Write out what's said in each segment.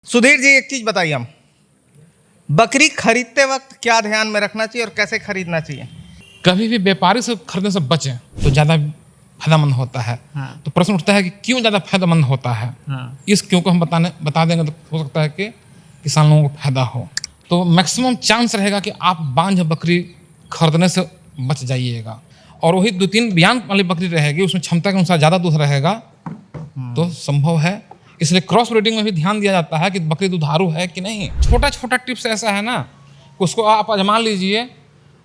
सुधीर जी, एक चीज बताइए, हम बकरी खरीदते वक्त क्या ध्यान में रखना चाहिए और कैसे खरीदना चाहिए? कभी भी व्यापारी से खरीदने से बचें तो ज़्यादा फायदेमंद होता है। हाँ। तो प्रश्न उठता है कि क्यों ज़्यादा फायदेमंद होता है। हाँ। इस क्यों को हम बता देंगे तो हो सकता है कि किसान लोगों को फायदा हो। तो मैक्सिमम चांस रहेगा कि आप बांझ बकरी खरीदने से बच जाइएगा, और वही 2-3 ब्यान वाली बकरी रहेगी, उसमें क्षमता के अनुसार ज़्यादा दूध रहेगा तो संभव है। इसलिए क्रॉस ब्रीडिंग में भी ध्यान दिया जाता है कि बकरी दुधारू है कि नहीं। छोटा छोटा टिप्स ऐसा है ना, उसको आप आजमा लीजिए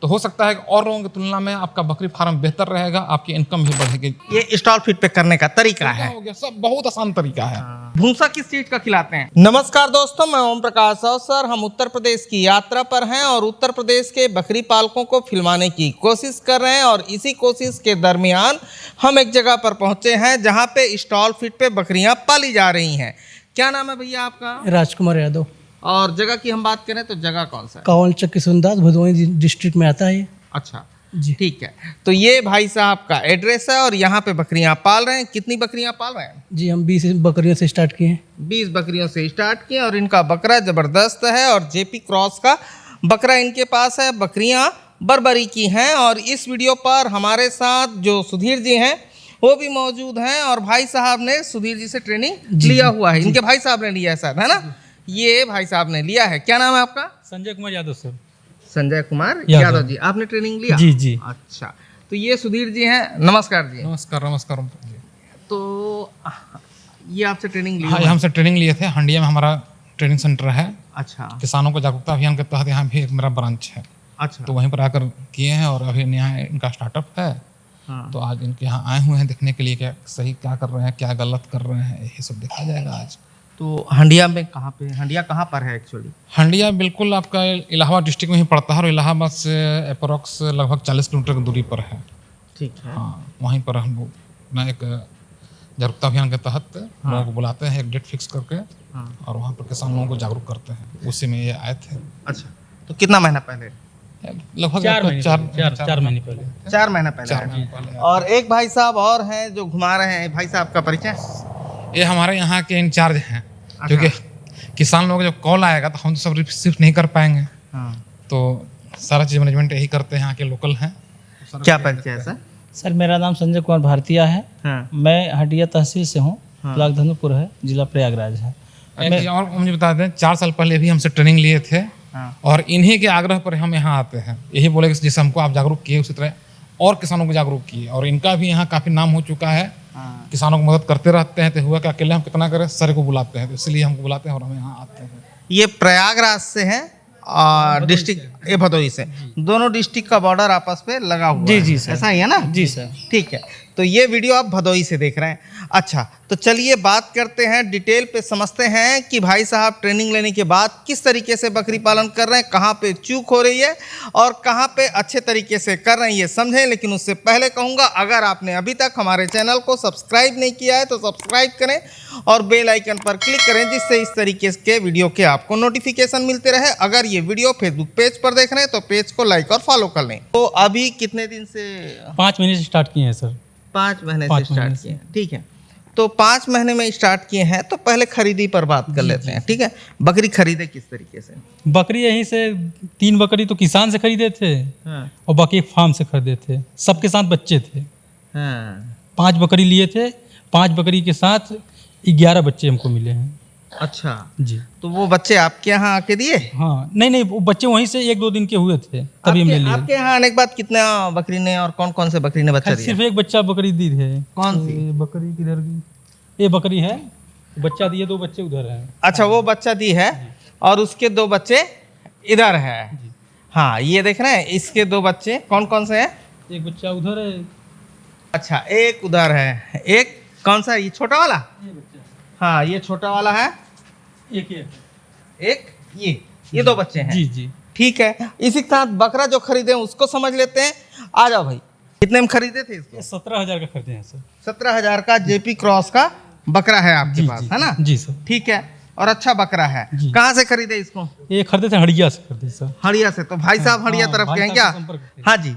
तो हो सकता है कि और लोगों की तुलना में आपका बकरी फार्म बेहतर रहेगा, आपकी इनकम भी बढ़ेगी। ये स्टॉल फीड पे करने का तरीका है। हो गया, सब बहुत आसान तरीका है। भूसा किस चीज का खिलाते हैं? नमस्कार दोस्तों, मैं ओम प्रकाश अवसर। हम उत्तर प्रदेश की यात्रा पर हैं और उत्तर प्रदेश के बकरी पालकों को फिल्माने की कोशिश कर रहे हैं, और इसी कोशिश के दरमियान हम एक जगह पर पहुंचे हैं जहां पे स्टॉल फीड पे बकरियां पाली जा रही हैं। क्या नाम है भैया आपका? राजकुमार यादव। और जगह की हम बात करें तो जगह कौन सा है? कावल चक किशनदास भदोही डिस्ट्रिक्ट में आता है ये। अच्छा जी ठीक है। तो ये भाई साहब का एड्रेस है और यहाँ पे बकरियां पाल रहे हैं। कितनी बकरियां पाल रहे हैं? जी, हम 20 बकरियों से स्टार्ट किए हैं। 20 बकरियों से स्टार्ट किए और इनका बकरा ज़बरदस्त है, और जेपी क्रॉस का बकरा इनके पास है। बकरियां बरबरी की हैं, और इस वीडियो पर हमारे साथ जो सुधीर जी हैं वो भी मौजूद हैं, और भाई साहब ने सुधीर जी से ट्रेनिंग लिया हुआ है। इनके भाई साहब ने लिया है शायद, है ना? ये भाई साहब ने लिया है। क्या नाम है आपका? संजय कुमार यादव सर। संजय कुमार यादव जी, आपने ट्रेनिंग लिया? जी जी। अच्छा, तो ये सुधीर जी हैं। नमस्कार जी। नमस्कार नमस्कार। तो ये आपसे ट्रेनिंग ली? हाँ, हमसे ट्रेनिंग लिए थे। हंडिया में हमारा ट्रेनिंग सेंटर है। अच्छा किसानों को जागरूकता अभियान के तहत यहाँ भी एक मेरा ब्रांच है। अच्छा। तो वहीं पर आकर किए हैं, और अभी यहाँ इनका स्टार्टअप है। हाँ। तो आज इनके यहाँ आए हुए हैं देखने के लिए क्या सही क्या कर रहे हैं, क्या गलत कर रहे हैं, यही सब देखा जाएगा आज। तो हंडिया में कहाँ पे? हंडिया कहाँ पर है एक्चुअली? हंडिया बिल्कुल आपका इलाहाबाद डिस्ट्रिक्ट में ही पड़ता है, और इलाहाबाद से अप्रोक्स लगभग 40 किलोमीटर की दूरी पर है। ठीक है। हाँ, वहीं पर हम लोग अपना एक जागरूकता अभियान के तहत लोगों को बुलाते हैं एक डेट फिक्स करके, और वहाँ पर किसान लोगों को जागरूक करते हैं। उसी में ये आए थे। अच्छा, तो कितना महीना पहले? लगभग 4 महीने पहले। 4 महीने पहले। और एक भाई साहब और हैं जो घुमा रहे हैं। भाई साहब का परिचय? ये हमारे यहाँ के इंचार्ज हैं, क्योंकि किसान लोगों का जब कॉल आएगा तो हम तो सब रिसीव नहीं कर पाएंगे। तो सारा चीज़ मैनेजमेंट यही करते हैं, यहाँ के लोकल हैं। क्या परिचय है सर? सर, मेरा नाम संजय कुमार भारतीय है। हाँ। मैं हटिया तहसील से हूँ। ब्लॉक धनुपुर है, जिला प्रयागराज है। और मुझे बता दें, 4 साल पहले भी हमसे ट्रेनिंग लिए थे, और इन्हीं के आग्रह पर हम यहाँ आते हैं। यही बोले कि जैसे हमको आप जागरूक किए उसी तरह और किसानों को जागरूक किए, और इनका भी यहाँ काफ़ी नाम हो चुका है। किसानों को मदद करते रहते हैं। तो हुआ कि अकेले हम कितना करें, सर को बुलाते हैं, तो इसलिए हमको बुलाते हैं और हम यहाँ आते हैं। ये प्रयागराज से है और डिस्ट्रिक्ट ये भदोही से, दोनों डिस्ट्रिक्ट का बॉर्डर आपस में लगा हुआ जी है। जी सर। ऐसा ही है ना? जी सर। ठीक है। तो ये वीडियो आप भदोही से देख रहे हैं। अच्छा, तो चलिए बात करते हैं, डिटेल पे समझते हैं कि भाई साहब ट्रेनिंग लेने के बाद किस तरीके से बकरी पालन कर रहे हैं, कहाँ पे चूक हो रही है और कहाँ पे अच्छे तरीके से कर रहे हैं, ये समझें। लेकिन उससे पहले कहूँगा, अगर आपने अभी तक हमारे चैनल को सब्सक्राइब नहीं किया है तो सब्सक्राइब करें और बेल आइकन पर क्लिक करें, जिससे इस तरीके के वीडियो के आपको नोटिफिकेशन मिलते रहे। अगर ये वीडियो फेसबुक पेज पर देख रहे हैं तो पेज को लाइक और फॉलो कर लें। तो अभी कितने दिन से? 5 महीने से स्टार्ट किए हैं सर। 5 महीने से स्टार्ट किए हैं। ठीक है। तो 5 महीने में स्टार्ट किए हैं, तो पहले खरीदी पर बात कर लेते हैं। ठीक है। बकरी खरीदे किस तरीके से? बकरी यहीं से 3 बकरी तो किसान से खरीदे थे, और बाकी एक फार्म से खरीदे थे। सबके साथ बच्चे थे। 5 बकरी लिए थे। 5 बकरी के साथ 11 बच्चे हमको मिले हैं। अच्छा जी। तो वो बच्चे आपके यहाँ आके दिए? हाँ, नहीं, वो बच्चे वहीं से 1-2 दिन के हुए थे, तभी हमने लिए। आपके यहाँ आने के बाद कितना बकरी ने और कौन कौन से बकरी ने बच्चा दिया? सिर्फ एक बच्चा बकरी दी है। कौन सी बकरी किधर गई? ये बकरी है, बच्चा दिए, 2 बच्चे उधर हैं। अच्छा, वो बच्चा दी है और उसके 2 बच्चे इधर है। हाँ, ये देख रहे हैं, इसके 2 बच्चे कौन कौन से हैं? एक बच्चा उधर है। अच्छा, एक उधर है, एक कौन सा है? ये छोटा वाला? हाँ, ये छोटा वाला है। एक ये 2 बच्चे हैं। जी जी। ठीक है। इसी के साथ बकरा जो खरीदे उसको समझ लेते हैं। आ जाओ भाई, कितने में खरीदे थे इसको? 17,000 का खरीदे हैं सर। 17,000 का जेपी क्रॉस का बकरा है आपके पास, है ना? जी सर। ठीक है। और अच्छा बकरा है। कहाँ से खरीदे इसको? ये खरीदे थे हड़िया से खरीदे सर। हड़िया से? तो भाई साहब हड़िया तरफ के हैं क्या? हाँ जी।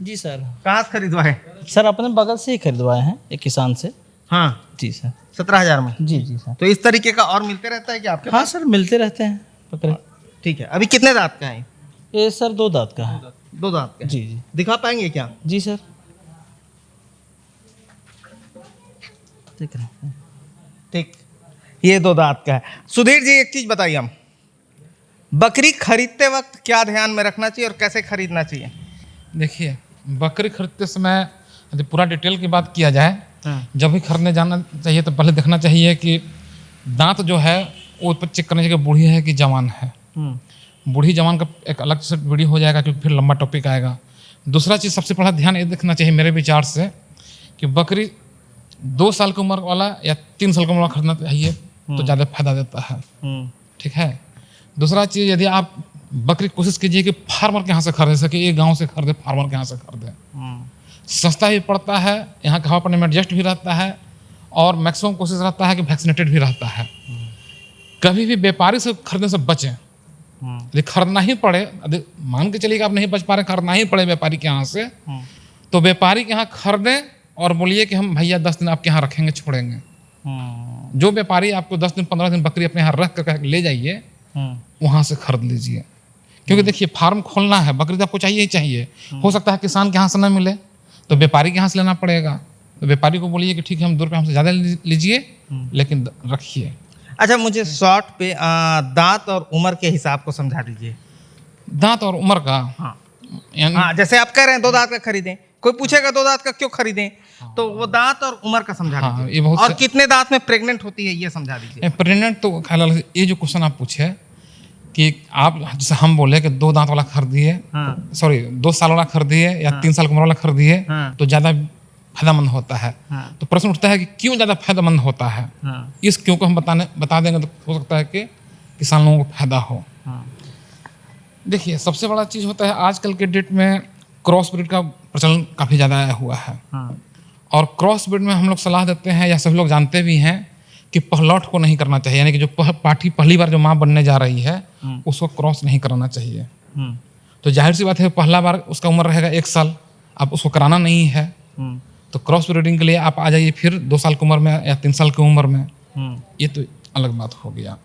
जी सर। कहाँ से खरीदवाए? सर, अपने बगल से ही खरीदवाए हैं, एक किसान से। हाँ जी सर। 17,000 में। जी जी सर। तो इस तरीके का और मिलते रहता है कि आपके हाँ पास? सर, मिलते रहते हैं बकरे। ठीक है, अभी कितने दांत का है? ये सर 2 दांत का है। 2 दांत का है। जी जी दिखा पाएंगे क्या? जी सर, देख रहे हैं। ठीक, ये 2 दांत का है। सुधीर जी, एक चीज बताइए, हम बकरी खरीदते वक्त क्या ध्यान में रखना चाहिए और कैसे खरीदना चाहिए? देखिए, बकरी खरीदते समय यदि पूरा डिटेल की बात किया जाए, जब भी खरीदने जाना चाहिए तो पहले देखना चाहिए कि दांत जो है वो पर चेक करना चाहिए कि बूढ़ी है कि जवान है। बूढ़ी जवान का एक अलग से वीडियो हो जाएगा क्योंकि फिर लंबा टॉपिक आएगा। दूसरा चीज़ सबसे पहला ध्यान ये देखना चाहिए मेरे विचार से कि बकरी 2 साल की उम्र वाला या 3 साल की उम्र वाला खरीदना चाहिए तो ज़्यादा फायदा देता है। ठीक है। दूसरा चीज़, यदि आप बकरी कोशिश कीजिए कि फार्मर के यहाँ से खरीद सके, ये गाँव से खरीदे, फार्मर के यहाँ से खरीदे, सस्ता भी पड़ता है, यहाँ के हवा पानी में एडजस्ट भी रहता है और मैक्सिमम कोशिश रहता है कि वैक्सीनेटेड भी रहता है। कभी भी व्यापारी से खरीदने से बचें। यदि खरीदना ही पड़े, यदि मान के चलिए कि आप नहीं बच पा रहे, खरीदना ही पड़े व्यापारी के यहाँ से, तो व्यापारी के यहाँ खरीदें और बोलिए कि हम भैया 10 दिन आपके यहाँ रखेंगे, छोड़ेंगे। जो व्यापारी आपको 10 दिन 15 दिन बकरी अपने यहाँ रख कर ले जाइए, वहाँ से खरीद लीजिए। क्योंकि देखिए, फार्म खोलना है, बकरी तो आपको चाहिए ही चाहिए। हो सकता है किसान के यहाँ से न मिले तो व्यापारी के यहाँ से लेना पड़ेगा। तो व्यापारी को बोलिए कि ठीक है, हम 2 रुपये हमसे ज़्यादा लीजिए लेकिन रखिए। अच्छा, मुझे शॉर्ट पे दांत और उम्र के हिसाब को समझा दीजिए। दांत और उम्र का, यानी हाँ, जैसे आप कह रहे हैं 2 दांत का खरीदें, कोई पूछेगा 2 दांत का क्यों खरीदें, तो वो दांत और उम्र का समझा हाँ, दीजिए। ये बहुत और कितने दांत में प्रेग्नेंट होती है ये समझा दीजिए। प्रेग्नेंट तो ख्याल, ये जो क्वेश्चन आप पूछे कि आप, जैसे हम बोले कि 2 दांत वाला खरीदिए, सॉरी 2 साल वाला खरीदिए या 3 साल की उम्र वाला खरीदिए तो ज़्यादा फायदेमंद होता है। तो प्रश्न उठता है कि क्यों ज़्यादा फायदेमंद होता है? इस क्यों को हम बता देंगे तो हो सकता है कि किसान लोगों को फायदा हो। देखिए, सबसे बड़ा चीज़ होता है आजकल के डेट में क्रॉस ब्रीड का प्रचलन काफ़ी ज़्यादा आया हुआ है। और क्रॉस ब्रीड में हम लोग सलाह देते हैं, या सभी लोग जानते भी हैं, कि पहलौठ को नहीं करना चाहिए। यानी कि जो पाठी पहली बार जो माँ बनने जा रही है उसको क्रॉस नहीं कराना चाहिए। तो जाहिर सी बात है, पहला बार उसका उम्र रहेगा 1 साल, अब उसको कराना नहीं है तो क्रॉस ब्रीडिंग के लिए आप आ जाइए फिर 2 साल की उम्र में या 3 साल की उम्र में। ये तो अलग बात हो गया।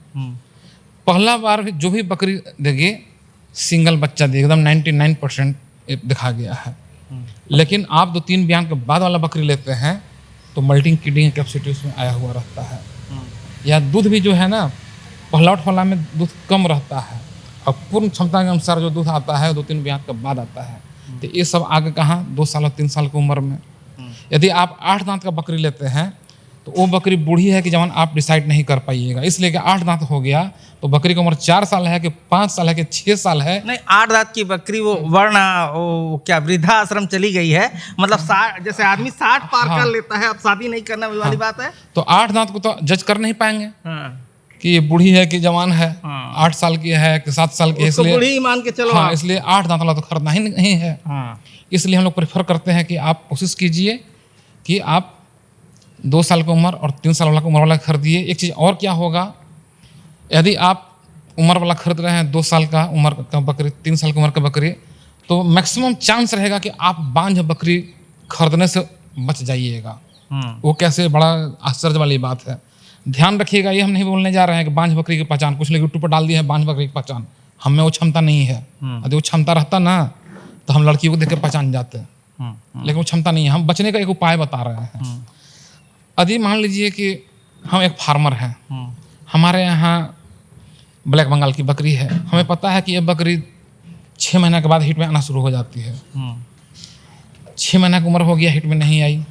पहला बार जो भी बकरी देगी सिंगल बच्चा देगी, एकदम 99% दिखा गया है। लेकिन आप 2-3 बयान के बाद वाला बकरी लेते हैं तो मल्टिंग किडिंग कैपेसिटी उसमें आया हुआ रहता है, या दूध भी जो है ना, पहलौठ वाला में दूध कम रहता है और पूर्ण क्षमता के अनुसार जो दूध आता है 2-3 बयान के बाद आता है। तो ये सब आगे कहाँ 2 साल और 3 साल की उम्र में। यदि आप 8 दांत का बकरी लेते हैं तो वो बकरी बूढ़ी है कि जवान आप डिसाइड नहीं कर पाइएगा। इसलिए कि 8 दांत हो गया तो बकरी की उम्र 4 साल है कि 5 साल है कि 6 साल है। नहीं, 8 दांत की बकरी वो वो क्या वृद्धाश्रम चली गई है, मतलब 60, जैसे आदमी 60 पार कर लेता है, अब शादी नहीं करना वाली बात है। तो 8 दांत को तो जज कर नहीं पाएंगे कि ये बूढ़ी है कि जवान है, 8 साल की है कि 7 साल की है, इसलिए बूढ़ी ही मान के चलो। हाँ, इसलिए 8 दांत वाला तो खरीदना ही नहीं है। इसलिए हम लोग प्रेफर करते हैं कि आप कोशिश कीजिए कि आप 2 साल की उम्र और 3 साल वाला उम्र वाला खरीदिए। एक चीज़ और क्या होगा, यदि आप उम्र वाला खरीद रहे हैं 2 साल का उम्र का बकरी, 3 साल की उम्र का बकरी, तो मैक्सिमम चांस रहेगा कि आप बांझ बकरी खरीदने से बच जाइएगा। वो कैसे, बड़ा आश्चर्य वाली बात है। ध्यान रखिएगा, ये हम नहीं बोलने जा रहे हैं कि बांझ बकरी की पहचान, कुछ लोग यूट्यूब पर डाल दिए है बांझ बकरी की पहचान, हम में वो क्षमता नहीं है। यदि वो क्षमता रहता ना तो हम लड़कियों को देख कर पहचान जाते, लेकिन वो क्षमता नहीं है। हम बचने का एक उपाय बता रहे हैं। यदि मान लीजिए कि हम एक फार्मर हैं, हमारे यहाँ ब्लैक बंगाल की बकरी है, हमें पता है कि ये बकरी 6 महीने के बाद हिट में आना शुरू हो जाती है। 6 महीने की उम्र हो गया, हिट में नहीं आई,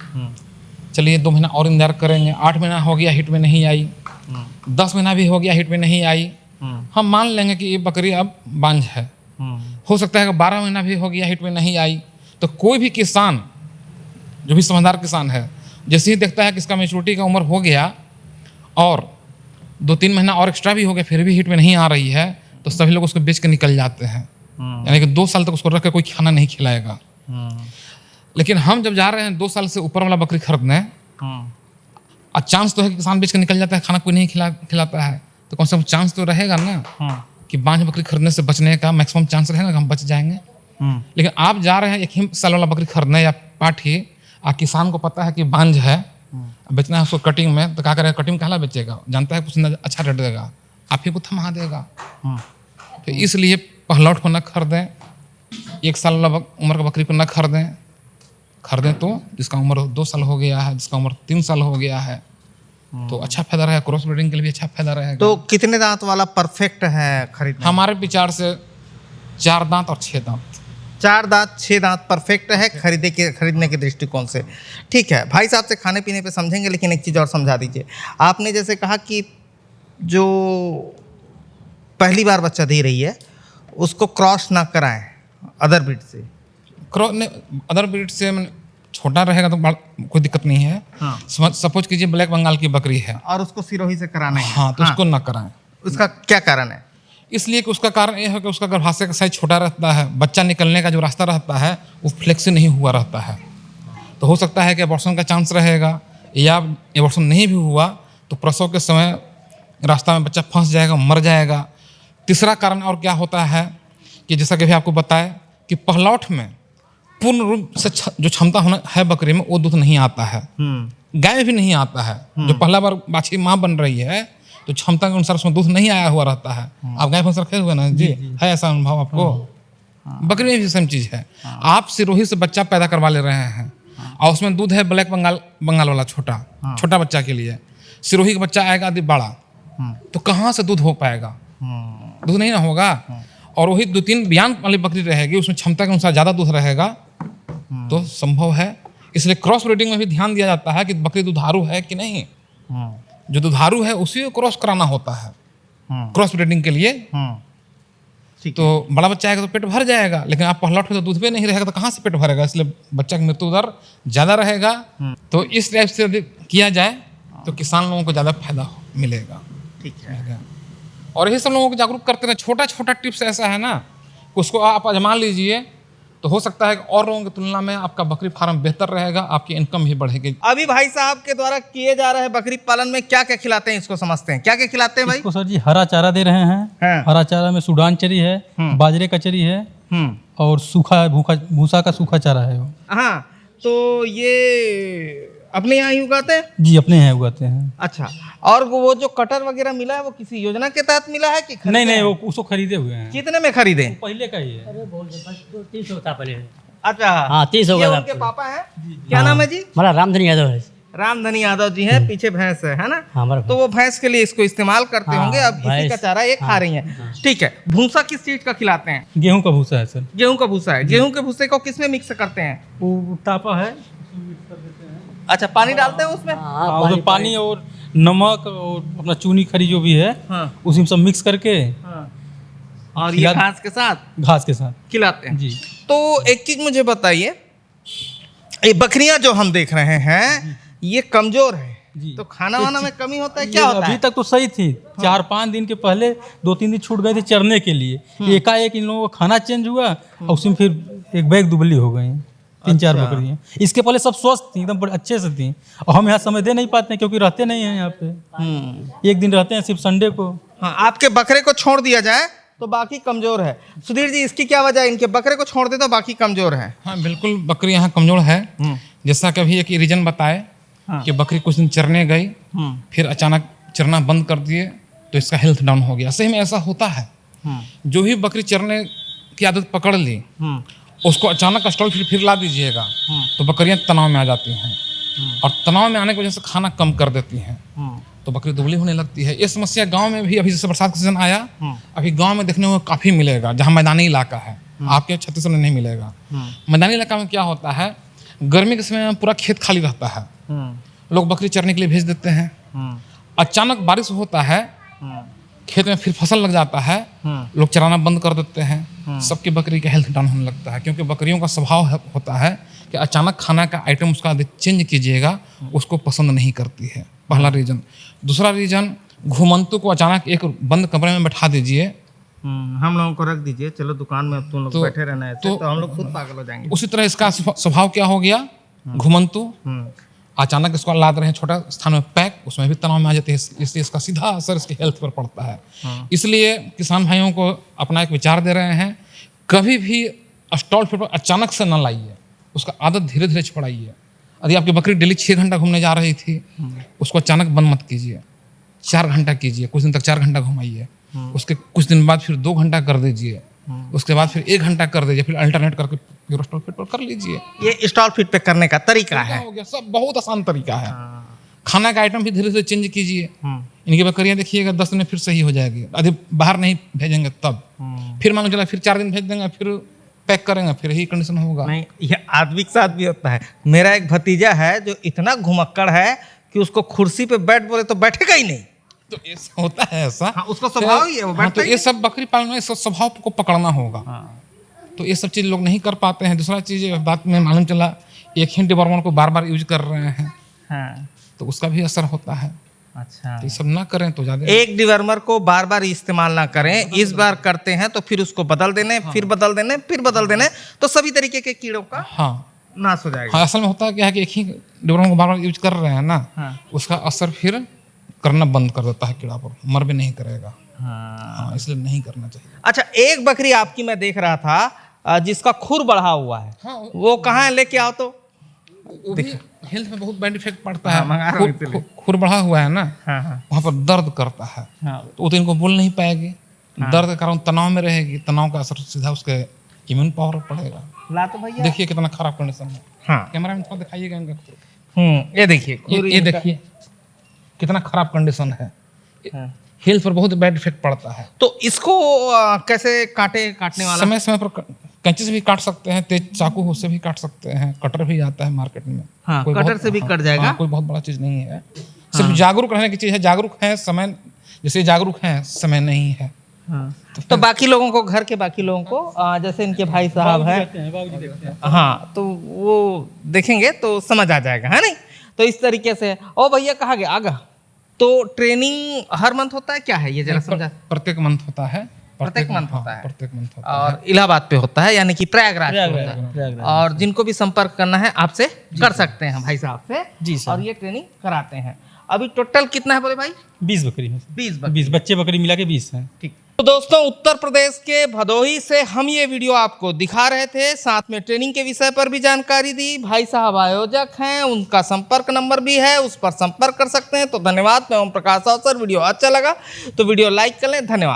चलिए 2 महीना और इंतजार करेंगे। 8 महीना हो गया, हिट में नहीं आई। 10 महीना भी हो गया, हिट में नहीं आई। हम मान लेंगे कि ये बकरी अब बांझ है। हो सकता है कि 12 महीना भी हो गया, हिट में नहीं आई। तो कोई भी किसान, जो भी समझदार किसान है, जैसे ही देखता है कि इसका मैच्योरिटी का उम्र हो गया और 2-3 महीना और एक्स्ट्रा भी हो गया फिर भी हिट में नहीं आ रही है, तो सभी लोग उसको बेच के निकल जाते हैं। यानी कि 2 साल तक उसको रख के कोई खाना नहीं खिलाएगा। लेकिन हम जब जा रहे हैं 2 साल से ऊपर वाला बकरी खरीदने, चांस तो है कि किसान बेच के निकल जाता है, खाना कोई नहीं खिलाता है, तो कम से कम चांस तो रहेगा ना कि बांझ बकरी खरीदने से बचने का मैक्सिमम चांस रहेगा कि हम बच जाएंगे। लेकिन आप जा रहे हैं 1 ही साल वाला बकरी खरीदने या पाठी, किसान को पता है कि बांझ है, बेचना है उसको कटिंग में, तो क्या करेगा, कटिंग कहला बेचेगा, जानता है कुछ अच्छा रेट देगा, आप ही को थमा देगा। तो इसलिए पहलौठ को न खरीदें, 1 साल लगभग उम्र का बकरी को न खरीदें तो जिसका उम्र 2 साल हो गया है, जिसका उम्र 3 साल हो गया है, तो अच्छा फायदा रहेगा, क्रॉस ब्रीडिंग के लिए भी अच्छा फायदा रहेगा। तो कितने दांत वाला परफेक्ट है खरीदना? हमारे विचार से 4 दांत और 6 दांत। 4 दांत 6 दांत परफेक्ट है खरीदने के दृष्टिकोण से। ठीक है, भाई साहब से खाने पीने पे समझेंगे, लेकिन एक चीज़ और समझा दीजिए। आपने जैसे कहा कि जो पहली बार बच्चा दे रही है उसको क्रॉस ना कराएं अदर ब्रीड से। अदर ब्रीड से छोटा रहेगा तो कोई दिक्कत नहीं है। हाँ। सपोज कीजिए ब्लैक बंगाल की बकरी है और उसको सिरोही से कराना है। हाँ, तो उसको ना कराएं। उसका क्या कारण है? इसलिए कि उसका कारण यह है कि उसका गर्भाशय का साइज छोटा रहता है, बच्चा निकलने का जो रास्ता रहता है वो फ्लेक्सी नहीं हुआ रहता है, तो हो सकता है कि एबॉर्शन का चांस रहेगा, या एबॉर्शन नहीं भी हुआ तो प्रसव के समय रास्ता में बच्चा फंस जाएगा, मर जाएगा। तीसरा कारण और क्या होता है कि जैसा कि भी आपको बताए कि पहलौठ में पूर्ण रूप से जो क्षमता होना है बकरी में वो दूध नहीं आता है, गाय में भी नहीं आता है। जो पहला बार बाछी माँ बन रही है तो क्षमता के अनुसार उसमें दूध नहीं आया हुआ रहता है। आप गाय भैंस रखे हुए ना जी, है ऐसा अनुभव आपको? बकरी में भी सेम चीज़ है। आप सिरोही से बच्चा पैदा करवा ले रहे हैं और उसमें दूध है ब्लैक बंगाल वाला छोटा बच्चा के लिए, सिरोही का बच्चा आएगा आदि बड़ा, तो कहाँ से दूध हो पाएगा? दूध नहीं ना होगा। और वही 2-3 बियान वाली बकरी रहेगी, उसमें क्षमता के अनुसार ज़्यादा दूध रहेगा तो संभव है। इसलिए क्रॉस ब्रीडिंग में भी ध्यान दिया जाता है कि बकरी दुधारू है कि नहीं। जो दुधारू है उसी को क्रॉस कराना होता है क्रॉस ब्रीडिंग के लिए। तो बड़ा बच्चा आएगा तो पेट भर जाएगा, लेकिन आप पहलौठ में तो दूध पे नहीं रहेगा तो कहाँ से पेट भरेगा? इसलिए बच्चा की मृत्यु दर ज़्यादा रहेगा। तो इस टाइप से यदि किया जाए तो किसान लोगों को ज़्यादा फायदा मिलेगा। ठीक है। और यही सब लोगों को जागरूक करते रहे। छोटा टिप्स ऐसा है ना, उसको आप आजमा लीजिए तो हो सकता है कि और लोगों की तुलना में आपका बकरी फार्म बेहतर रहेगा, आपकी इनकम भी बढ़ेगी। अभी भाई साहब के द्वारा किए जा रहे बकरी पालन में क्या क्या खिलाते हैं इसको समझते हैं। क्या क्या खिलाते हैं भाई? इसको सर जी हरा चारा दे रहे हैं। हाँ। हरा चारा में सूडान चरी है, बाजरे का चरी है और सूखा भूसा का सूखा चारा है वो। हाँ, तो ये अपने यहाँ ही उगाते हैं? जी अपने यहाँ उगाते हैं। अच्छा, और वो जो कटर वगैरह मिला है वो किसी योजना के तहत मिला है कि खरीदे नहीं हैं? वो उसको खरीदे हुए हैं। कितने में खरीदे? पहले का ही है। 300 था पहले। अच्छा हाँ 300 ये का उनके पापा हैं? क्या नाम है जी? हमारा रामधनी यादव है। रामधनी यादव जी हैं, पीछे भैंस है ना? हाँ, हमारा तो वो भैंस के लिए इसको इस्तेमाल करते हाँ, होंगे। अब इसी भैंस, का चारा ये खा रही हैं। ठीक है, भूसा किस चीज का खिलाते हैं? गेहूं का भूसा है सर। गेहूं का भूसा है। गेहूं के भूसे को किसमें मिक्स करते हैं? वो टापा है। अच्छा, पानी डालते हैं उसमें? हाँ, हाँ, उसमें पानी और नमक और अपना चूनी खरी जो भी है हाँ। उसी में सब मिक्स करके हाँ। और ये खिला- घास के साथ घास के साथ खिलाते हैं जी। तो एक चीज मुझे बताइए, ये बकरियां जो हम देख रहे हैं ये कमजोर है, जी। तो खाना वाना में कमी होता है? क्या ये होता अभी है? तक तो सही थी। 4-5 दिन के पहले 2-3 दिन छूट गए थे चरने के लिए। एकाएक इन लोगों का खाना चेंज हुआ और उसमें फिर एक बैग दुबली हो गई। 3-4 बकरियां। इसके पहले सब स्वस्थ थी, एकदम बड़े अच्छे से थी। और हम यहाँ समय दे नहीं पाते हैं क्योंकि रहते नहीं हैं यहाँ पे। एक दिन रहते हैं सिर्फ संडे को। हाँ, आपके बकरे को छोड़ दिया जाए तो बाकी कमजोर है। सुधीर जी, इसकी क्या वजह है? इनके बकरे को छोड़ दे तो बाकी कमजोर है। हाँ बिल्कुल, बकरी यहाँ कमजोर है। जैसा कभी एक रीजन बताए कि बकरी कुछ दिन चरने गई, फिर अचानक चरना बंद कर दिए तो इसका हेल्थ डाउन हो गया। सही में ऐसा होता है। जो ही बकरी चरने की आदत पकड़ ली उसको अचानक स्टॉल फिर ला दीजिएगा तो बकरियां तनाव में आ जाती हैं, और तनाव में आने की वजह से खाना कम कर देती हैं तो बकरी दुबली होने लगती है। ये समस्या गांव में भी, अभी जैसे बरसात का सीजन आया, अभी गांव में देखने को काफ़ी मिलेगा जहाँ मैदानी इलाका है। आपके छत्तीसगढ़ में नहीं मिलेगा। मैदानी इलाका में क्या होता है, गर्मी के समय में पूरा खेत खाली रहता है, लोग बकरी चरने के लिए भेज देते हैं। अचानक बारिश होता है, खेत में फिर फसल लग जाता है, लोग चराना बंद कर देते हैं, सबकी बकरी का हेल्थ डाउन होने लगता है। क्योंकि बकरियों का स्वभाव होता है कि अचानक खाना का आइटम उसका यदि चेंज कीजिएगा उसको पसंद नहीं करती है। पहला रीजन। दूसरा रीजन, घुमंतु को अचानक एक बंद कमरे में बैठा दीजिए, हम लोगों को रख दीजिए, चलो दुकान में तुम लोग बैठे रहना है, तो हम लोग खुद पागल हो जाएंगे। उसी तरह इसका स्वभाव क्या हो गया, घुमंतु अचानक इसको लाद रहे हैं छोटा स्थान में पैक, उसमें भी तनाव में आ जाते हैं, इसलिए इसका सीधा असर इसकी हेल्थ पर पड़ता है। इसलिए किसान भाइयों को अपना एक विचार दे रहे हैं, कभी भी स्टॉल फीड पर अचानक से न लाइए, उसका आदत धीरे धीरे छुड़ाइए। यदि आपकी बकरी डेली 6 घंटा घूमने जा रही थी, उसको अचानक बंद मत कीजिए, 4 घंटा कीजिए, कुछ दिन तक 4 घंटा घुमाइए, उसके कुछ दिन बाद फिर 2 घंटा कर दीजिए, उसके बाद फिर 1 घंटा कर दीजिए, फिर अल्टरनेट करके फिर स्टॉल फीड पर कर लीजिए। ये स्टॉल फीड पे करने का तरीका है। हो गया, सब बहुत आसान तरीका है। खाना का आइटम भी धीरे धीरे चेंज कीजिए। इनकी बकरियां देखिएगा 10 दिन में फिर सही हो जाएगी। यदि बाहर नहीं भेजेंगे तब फिर मान लो चला फिर 4 दिन भेज देंगे, फिर पैक करेंगे, फिर यही कंडीशन होगा। नहीं, ये आदमी के साथ भी होता है। मेरा एक भतीजा है जो इतना घुमक्कड़ है कि उसको कुर्सी पे बैठ बोले तो बैठेगा ही नहीं। तो ऐसा होता है ऐसा। हाँ, उसका स्वभाव ही है, वो हाँ, बैठता तो ही ये सब बकरी पालन में सब स्वभाव को पकड़ना होगा। तो ये सब चीज़ लोग नहीं कर पाते हैं। दूसरा चीज़ बात में मालूम चला, एक ही डिवर्मन को बार बार यूज कर रहे हैं, हाँ, तो उसका भी असर होता है। अच्छा। तो ये सब ना करें तो ज़्यादा। एक डिवर्मर को बार बार इस्तेमाल ना करें, इस बार करते हैं तो फिर उसको बदल देने, फिर बदल देने, फिर बदल देने, तो सभी तरीके के कीड़ों का हाँ नाश हो जाएगा। हाँ, असल में होता है क्या है कि एक ही डिवर्मन को बार बार यूज कर रहे हैं ना, हाँ। उसका असर फिर करना बंद कर देता है कीड़ा पर, मर भी नहीं करेगा। हाँ। हाँ, इसलिए नहीं करना चाहिए। अच्छा, एक बकरी आपकी मैं देख रहा था जिसका खुर बढ़ा हुआ है, हाँ, वो कहाँ है? लेके आओ तो। वो भी हेल्थ में बहुत बैड इफेक्ट पड़ता हाँ, मंगा रहा हूँ है। इसीलिए। खुर बढ़ा हुआ है ना, हाँ, हाँ, वहाँ पर दर्द करता है, हाँ। तो वो तो इनको बोल नहीं पाएगी। दर्द के कारण तनाव में रहेगी, तनाव का असर सीधा उसके इम्यून पावर पर पड़ेगा। ला तो भैया। देखिए कितना खराब कंडीशन है। हाँ, कैमरा में थोड़ा दिखाइएगा इनका खुर। ये देखिए, ये देखिए कितना खराब कंडीशन है। हाँ। हेल्थ पर बहुत बैड इफेक्ट पड़ता है। तो इसको कैसे काटने वाला? समय समय पर कैंची से भी काट सकते हैं, तेज चाकू से भी काट सकते हैं, कटर भी आता है मार्केट में। हाँ, कोई कटर बहुत- से भी हाँ, कट जाएगा? हाँ, कोई बहुत बड़ा चीज नहीं है। सिर्फ जागरूक रहने की चीज है। जागरूक है, समय जैसे जागरूक है, समय नहीं है। हाँ। तो बाकी लोगों को, घर के बाकी लोगों को, जैसे इनके भाई साहब हैं, हाँ, तो वो देखेंगे तो समझ आ जाएगा, है नहीं? तो इस तरीके से। ओ भैया कहाँ गया आगा? तो ट्रेनिंग हर मंथ होता है, क्या है ये जरा समझा? प्रत्येक मंथ होता है। प्रत्येक मंथ हाँ, होता है। प्रत्येक मंथ होता है। और इलाहाबाद पे होता है, यानी कि प्रयागराज पे होता है। और जिनको भी संपर्क करना है आपसे कर सकते हैं भाई साहब से। जी सर। और ये ट्रेनिंग कराते हैं। अभी टोटल कितना है बोले भाई? 20 बकरी है। 20 20 बच्चे बकरी मिला के 20 हैं। ठीक। तो दोस्तों, उत्तर प्रदेश के भदोही से हम ये वीडियो आपको दिखा रहे थे, साथ में ट्रेनिंग के विषय पर भी जानकारी दी। भाई साहब आयोजक हैं, उनका संपर्क नंबर भी है, उस पर संपर्क कर सकते हैं। तो धन्यवाद। मैं ओम प्रकाश अवसर। वीडियो अच्छा लगा तो वीडियो लाइक कर लें। धन्यवाद।